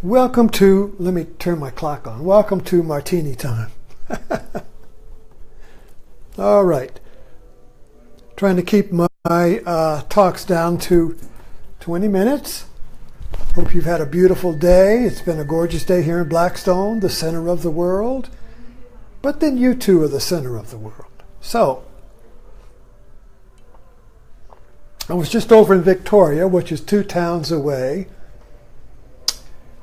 Welcome to, let me turn my clock on. Welcome to Martini Time. All right. Trying to keep my talks down to 20 minutes. Hope you've had a beautiful day. It's been a gorgeous day here in Blackstone, the center of the world. But then you too are the center of the world. So, I was just over in Victoria, which is 2 towns away,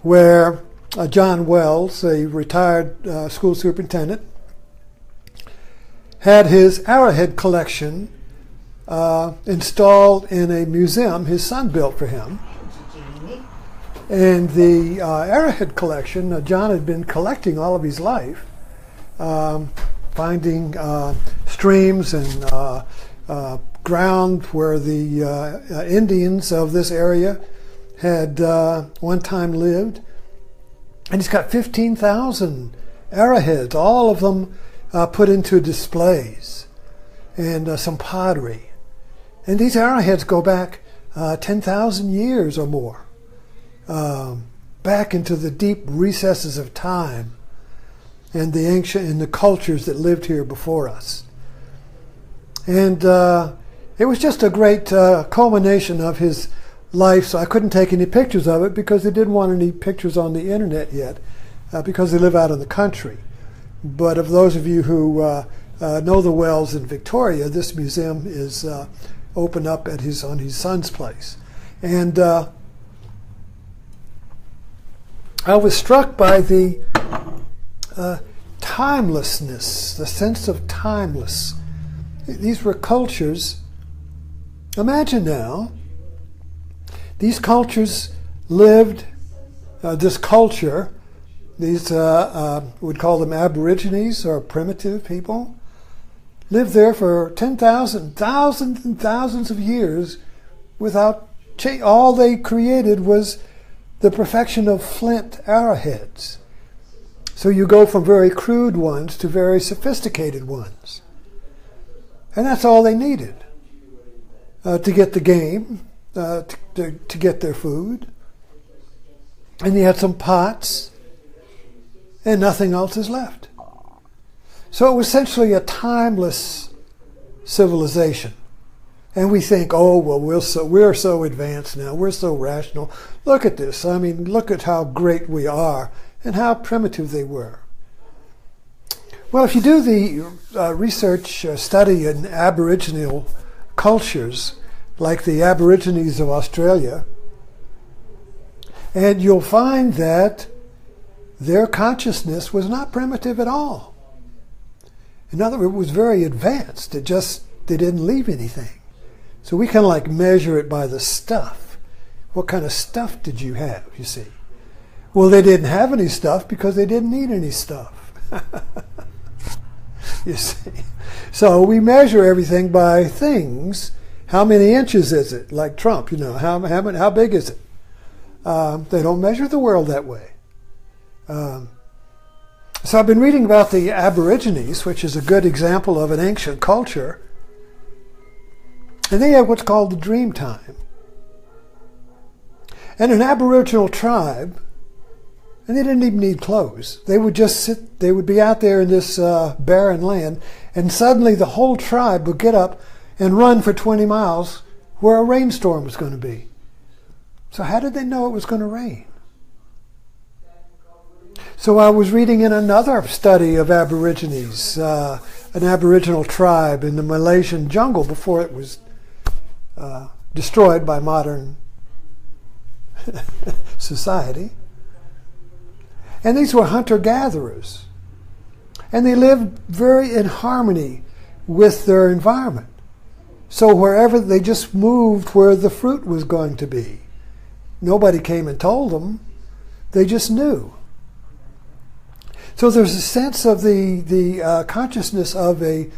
where John Wells, a retired school superintendent, had his arrowhead collection installed in a museum his son built for him. And the arrowhead collection, John had been collecting all of his life, finding streams and ground where the Indians of this area had one time lived. And he's got 15,000 arrowheads, all of them put into displays, and some pottery. And these arrowheads go back 10,000 years or more, back into the deep recesses of time and the ancient and the cultures that lived here before us. And it was just a great culmination of his life, so I couldn't take any pictures of it because they didn't want any pictures on the internet yet, because they live out in the country. But of those of you who know the Wells in Victoria, this museum is open up at on his son's place. And I was struck by the timelessness, the sense of timeless. These were cultures. Imagine now, these cultures lived, this culture, these, we'd call them aborigines or primitive people, lived there for 10,000, thousands and thousands of years without change. All they created was the perfection of flint arrowheads. So you go from very crude ones to very sophisticated ones. And that's all they needed to get the game, to get their food. And they had some pots, and nothing else is left. So it was essentially a timeless civilization. And we think, oh, well, we're so advanced now. We're so rational. Look at this. I mean, look at how great we are and how primitive they were. Well, if you do the research study in Aboriginal cultures, like the Aborigines of Australia, and you'll find that their consciousness was not primitive at all. In other words, it was very advanced. They didn't leave anything. So we kind of like measure it by the stuff. What kind of stuff did you have, you see? Well, they didn't have any stuff because they didn't need any stuff. You see? So we measure everything by things. How many inches is it? Like Trump, you know, how big is it? They don't measure the world that way. So I've been reading about the Aborigines, which is a good example of an ancient culture. And they have what's called the dream time. And an Aboriginal tribe, and they didn't even need clothes. They would just sit, they would be out there in this barren land, and suddenly the whole tribe would get up and run for 20 miles where a rainstorm was going to be. So how did they know it was going to rain? So I was reading in another study of Aborigines, an Aboriginal tribe in the Malaysian jungle before it was destroyed by modern society. And these were hunter-gatherers. And they lived very in harmony with their environment. So wherever they just moved where the fruit was going to be. Nobody came and told them. They just knew. So there's a sense of the consciousness of a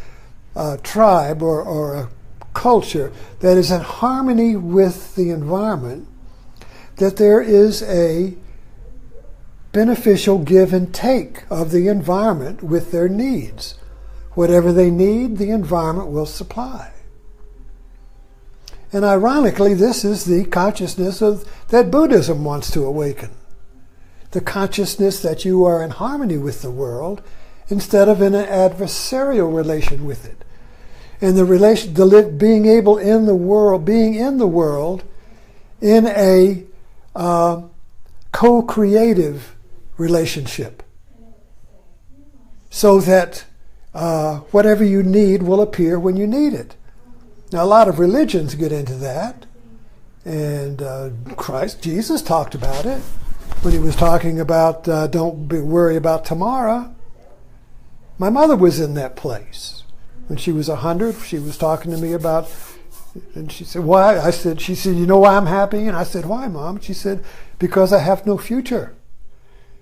tribe or a culture that is in harmony with the environment, that there is a beneficial give and take of the environment with their needs. Whatever they need, the environment will supply. And ironically, this is the consciousness that Buddhism wants to awaken. the consciousness that you are in harmony with the world instead of in an adversarial relation with it. And being in the world in a co-creative relationship, so that whatever you need will appear when you need it. Now, a lot of religions get into that, and Jesus talked about it when he was talking about don't worry about tomorrow. My mother was in that place. When she was 100, she was talking to me about, and she said, why? She said, you know why I'm happy? And I said, why, Mom? She said, because I have no future.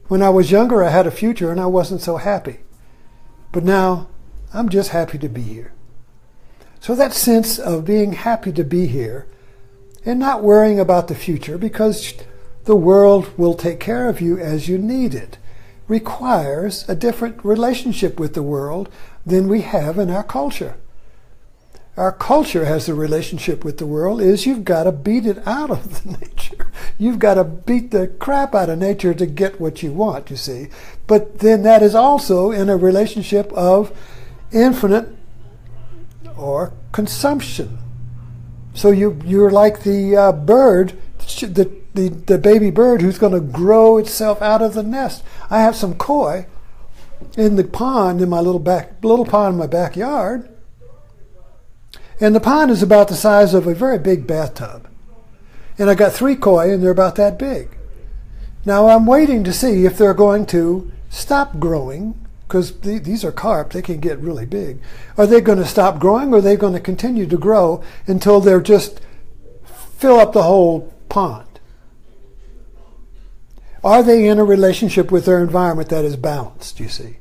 When I was younger, I had a future and I wasn't so happy. But now, I'm just happy to be here. So that sense of being happy to be here and not worrying about the future, because the world will take care of you as you need it, requires a different relationship with the world than we have in our culture. Our culture has a relationship with the world is you've got to beat it out of the nature. You've got to beat the crap out of nature to get what you want, you see. But then that is also in a relationship of infinite or consumption. So you're like the bird, the baby bird who's going to grow itself out of the nest. I have some koi in the pond in my little pond in my backyard. And the pond is about the size of a very big bathtub. And I got 3 koi, and they're about that big. Now I'm waiting to see if they're going to stop growing, because these are carp, they can get really big. Are they going to stop growing, or are they going to continue to grow until they're just fill up the whole pond? Are they in a relationship with their environment that is balanced, you see?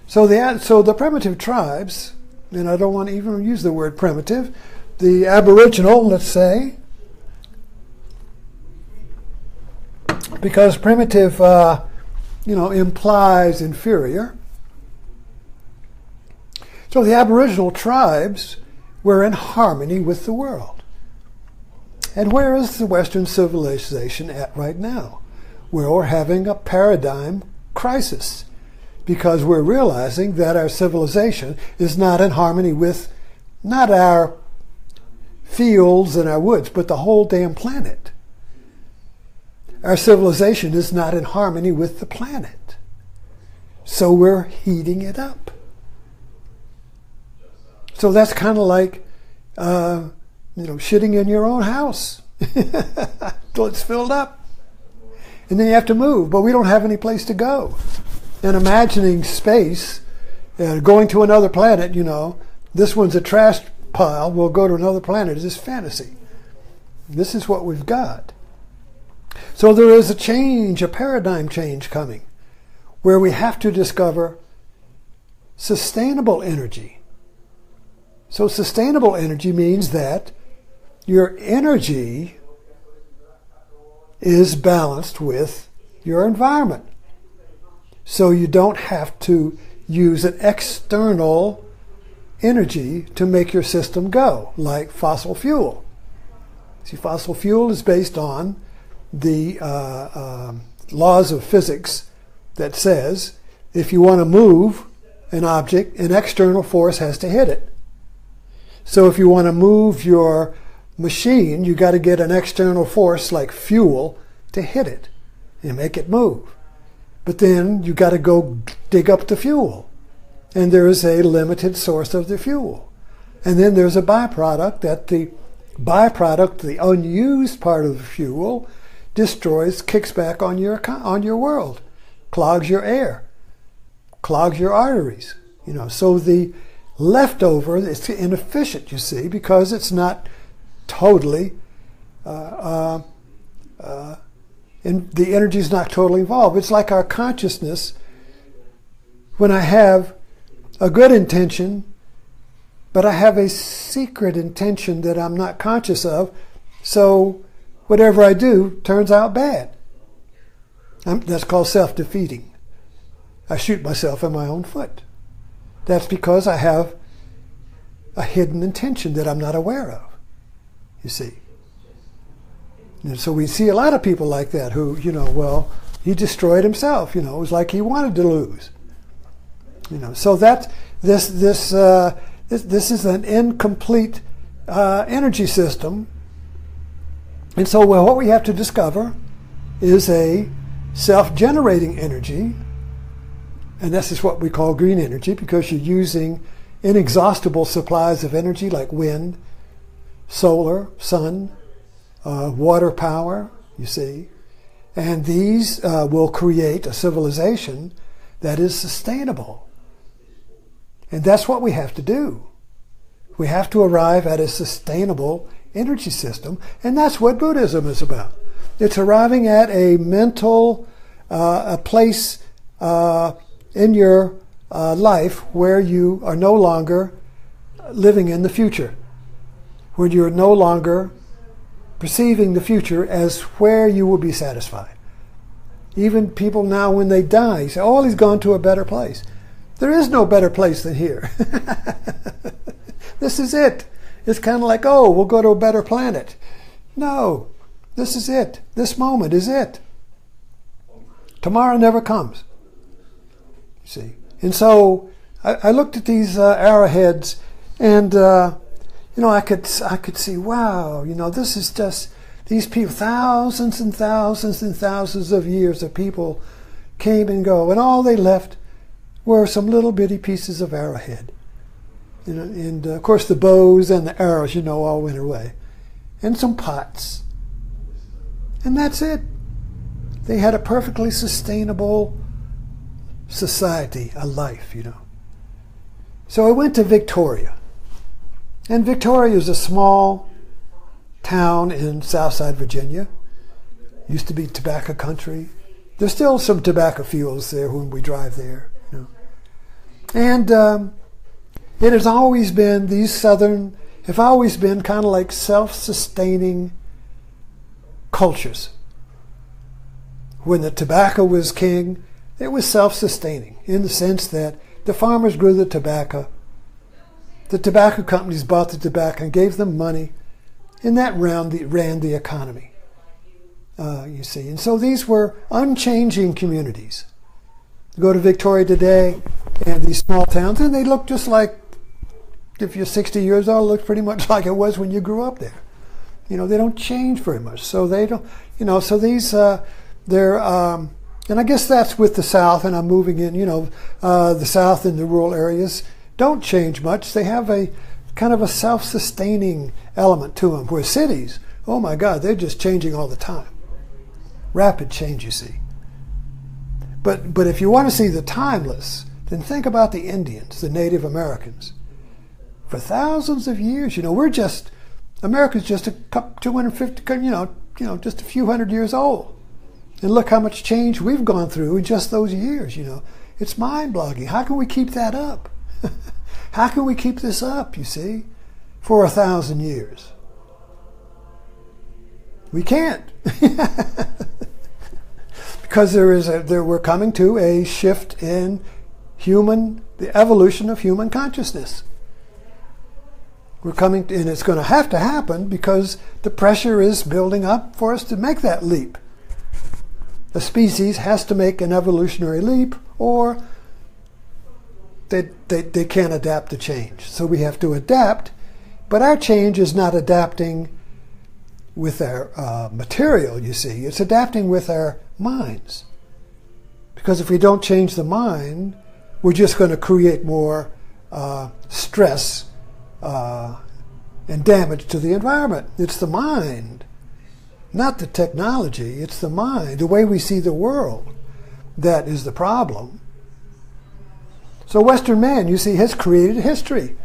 So the primitive tribes, and I don't want to even use the word primitive, the Aboriginal, let's say, because primitive, implies inferior. So the Aboriginal tribes were in harmony with the world. And where is the Western civilization at right now? We're having a paradigm crisis, because we're realizing that our civilization is not in harmony with not our fields and our woods, but the whole damn planet. Our civilization is not in harmony with the planet. So we're heating it up. So that's kind of like, shitting in your own house till it's filled up. And then you have to move, but we don't have any place to go. And imagining space, going to another planet, this one's a trash pile, we'll go to another planet, is fantasy. This is what we've got. So there is a paradigm change coming, where we have to discover sustainable energy. So sustainable energy means that your energy is balanced with your environment. So you don't have to use an external energy to make your system go, like fossil fuel. See, fossil fuel is based on the laws of physics that says if you want to move an object, an external force has to hit it. So if you want to move your machine, you got to get an external force like fuel to hit it and make it move. But then you got to go dig up the fuel. And there is a limited source of the fuel. And then there's a byproduct the unused part of the fuel destroys, kicks back on your world, clogs your air, clogs your arteries. So the leftover is inefficient, you see, because it's not totally and the energy is not totally involved. It's like our consciousness. When I have a good intention, but I have a secret intention that I'm not conscious of, so whatever I do turns out bad. That's called self-defeating. I shoot myself in my own foot. That's because I have a hidden intention that I'm not aware of, you see. And so we see a lot of people like that who, He destroyed himself. It was like he wanted to lose. So that this is an incomplete energy system. And so what we have to discover is a self-generating energy, and this is what we call green energy, because you're using inexhaustible supplies of energy like wind, solar, sun, water power, you see. And these will create a civilization that is sustainable. And that's what we have to do. We have to arrive at a sustainable energy system, and that's what Buddhism is about. It's arriving at a mental a place in your life where you are no longer living in the future, where you're no longer perceiving the future as where you will be satisfied. Even people now, when they die, say, oh, he's gone to a better place. There is no better place than here. This is it. It's kind of like, oh, we'll go to a better planet. No, this is it. This moment is it. Tomorrow never comes. You see. And so I looked at these arrowheads, and I could see, wow, this is just these people, thousands and thousands and thousands of years of people came and go, and all they left were some little bitty pieces of arrowhead. And of course the bows and the arrows, all went away. And some pots. And that's it. They had a perfectly sustainable society, a life, So I went to Victoria. And Victoria is a small town in Southside Virginia. Used to be tobacco country. There's still some tobacco fields there when we drive there. And it has always been, these southern have always been kind of like self-sustaining cultures. When the tobacco was king, it was self-sustaining in the sense that the farmers grew the tobacco companies bought the tobacco and gave them money, and that ran the economy, you see. And so these were unchanging communities. You go to Victoria today, and these small towns, and they look just like, if you're 60 years old, it looks pretty much like it was when you grew up there. They don't change very much. So they don't, so these, they're, and I guess that's with the South, and I'm moving in, the South and the rural areas don't change much. They have a kind of a self-sustaining element to them, where cities, oh my God, they're just changing all the time. Rapid change, you see. But if you want to see the timeless, then think about the Indians, the Native Americans. For thousands of years, America's just a couple, 250, just a few hundred years old. And look how much change we've gone through in just those years, It's mind-boggling. How can we keep that up? How can we keep this up, you see, for 1,000 years? We can't. Because we're coming to a shift in the evolution of human consciousness. And it's going to have to happen because the pressure is building up for us to make that leap. A species has to make an evolutionary leap, or they can't adapt to change. So we have to adapt, but our change is not adapting with our material, you see. It's adapting with our minds. Because if we don't change the mind, we're just going to create more stress and damage to the environment. It's the mind, not the technology. It's the mind, the way we see the world, that is the problem. So Western man, you see, has created history.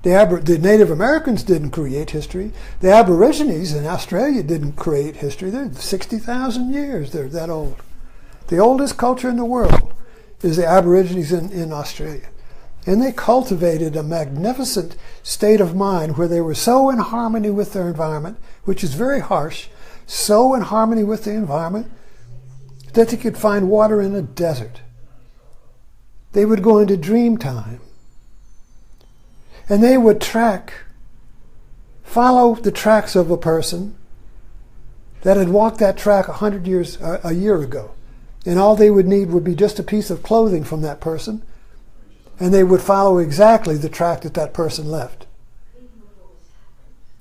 The Native Americans didn't create history. The Aborigines in Australia didn't create history. They're 60,000 years. They're that old. The oldest culture in the world is the Aborigines in Australia. And they cultivated a magnificent state of mind where they were so in harmony with their environment, which is very harsh, so in harmony with the environment that they could find water in a desert. They would go into dream time. And they would follow the tracks of a person that had walked that track a year ago. and all they would need would be just a piece of clothing from that person, and they would follow exactly the track that that person left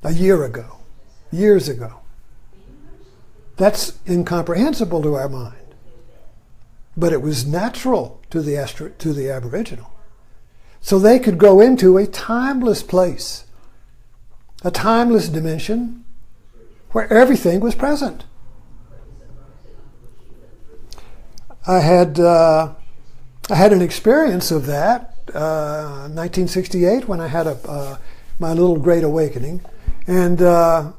a year ago, years ago. That's incomprehensible to our mind. But it was natural to the Aboriginal. So they could go into a timeless place, a timeless dimension where everything was present. I had an experience of that in 1968 when I had my little Great Awakening, and I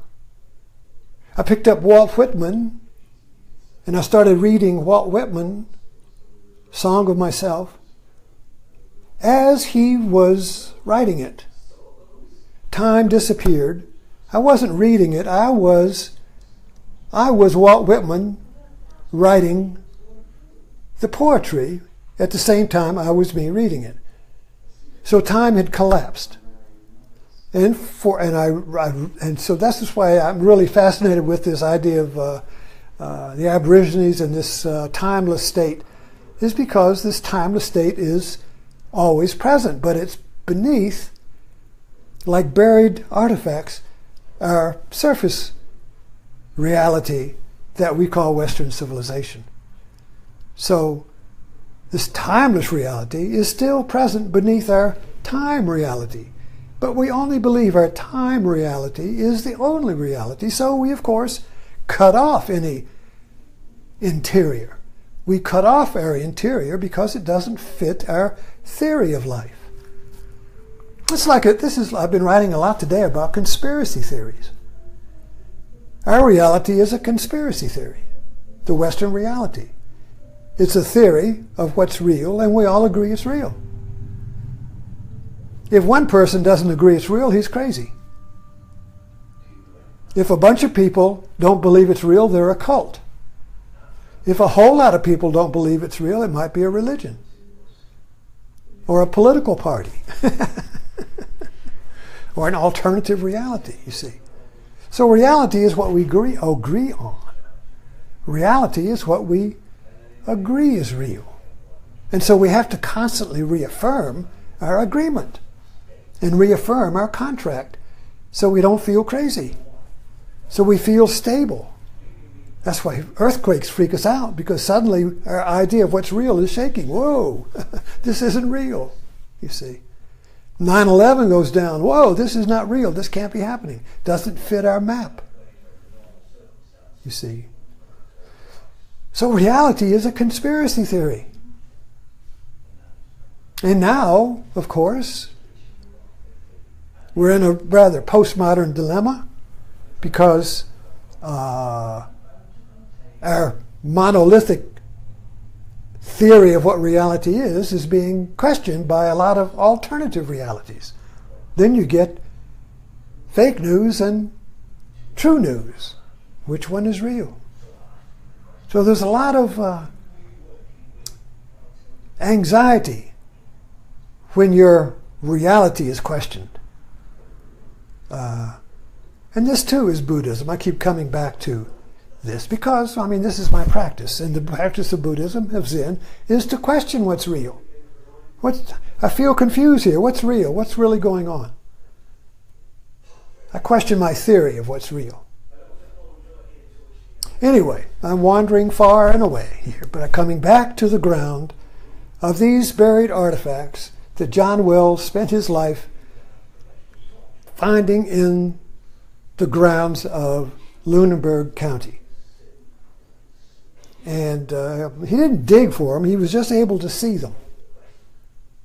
picked up Walt Whitman, and I started reading Walt Whitman, Song of Myself, as he was writing it. Time disappeared. I wasn't reading it. I was Walt Whitman writing the poetry at the same time I was me reading it. So time had collapsed. And so that's just why I'm really fascinated with this idea of the Aborigines and this timeless state, is because this timeless state is always present, but it's beneath, like buried artifacts, our surface reality that we call Western civilization. So this timeless reality is still present beneath our time reality. But we only believe our time reality is the only reality, so we, of course, cut off any interior. We cut off our interior because it doesn't fit our theory of life. It's like I've been writing a lot today about conspiracy theories. Our reality is a conspiracy theory, the Western reality. It's a theory of what's real, and we all agree it's real. If one person doesn't agree it's real, he's crazy. If a bunch of people don't believe it's real, they're a cult. If a whole lot of people don't believe it's real, it might be a religion or a political party or an alternative reality, you see. So reality is what we agree on. Reality is what we agree is real. And so we have to constantly reaffirm our agreement and reaffirm our contract so we don't feel crazy, so we feel stable. That's why earthquakes freak us out, because suddenly our idea of what's real is shaking. Whoa, this isn't real, you see. 9/11 goes down. Whoa, this is not real. This can't be happening. Doesn't fit our map, you see. So reality is a conspiracy theory. And now, of course, we're in a rather postmodern dilemma, because our monolithic theory of what reality is being questioned by a lot of alternative realities. Then you get fake news and true news. Which one is real? So there's a lot of anxiety when your reality is questioned. And this too is Buddhism. I keep coming back to this because, this is my practice. And the practice of Buddhism, of Zen, is to question what's real. I feel confused here. What's real? What's really going on? I question my theory of what's real. Anyway, I'm wandering far and away here, but I'm coming back to the ground of these buried artifacts that John Wells spent his life finding in the grounds of Lunenburg County. And he didn't dig for them, he was just able to see them.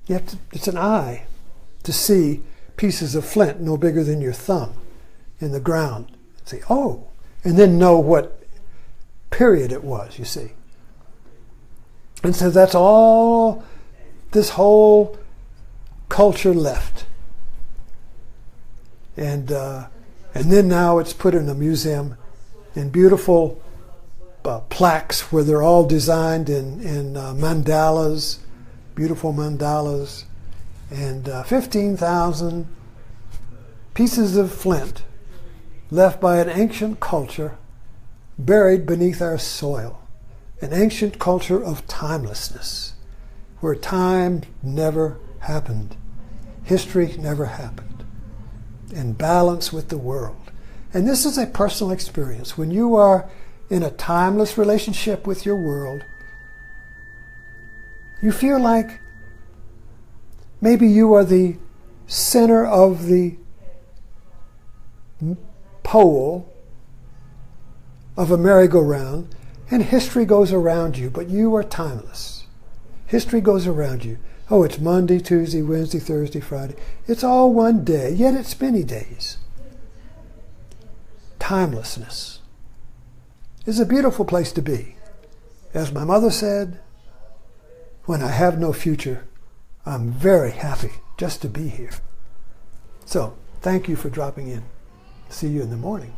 It's an eye to see pieces of flint no bigger than your thumb in the ground. And say, oh, and then know what period it was, you see. And so that's all this whole culture left. And then now it's put in a museum in beautiful plaques where they're all designed in mandalas, beautiful mandalas, and 15,000 pieces of flint left by an ancient culture buried beneath our soil. an ancient culture of timelessness, where time never happened, history never happened, in balance with the world. And this is a personal experience. When you are in a timeless relationship with your world, you feel like maybe you are the center of the pole of a merry-go-round, and history goes around you, but you are timeless. History goes around you. Oh, it's Monday, Tuesday, Wednesday, Thursday, Friday. It's all one day, yet it's many days. Timelessness is a beautiful place to be. As my mother said, when I have no future, I'm very happy just to be here. So, thank you for dropping in. See you in the morning.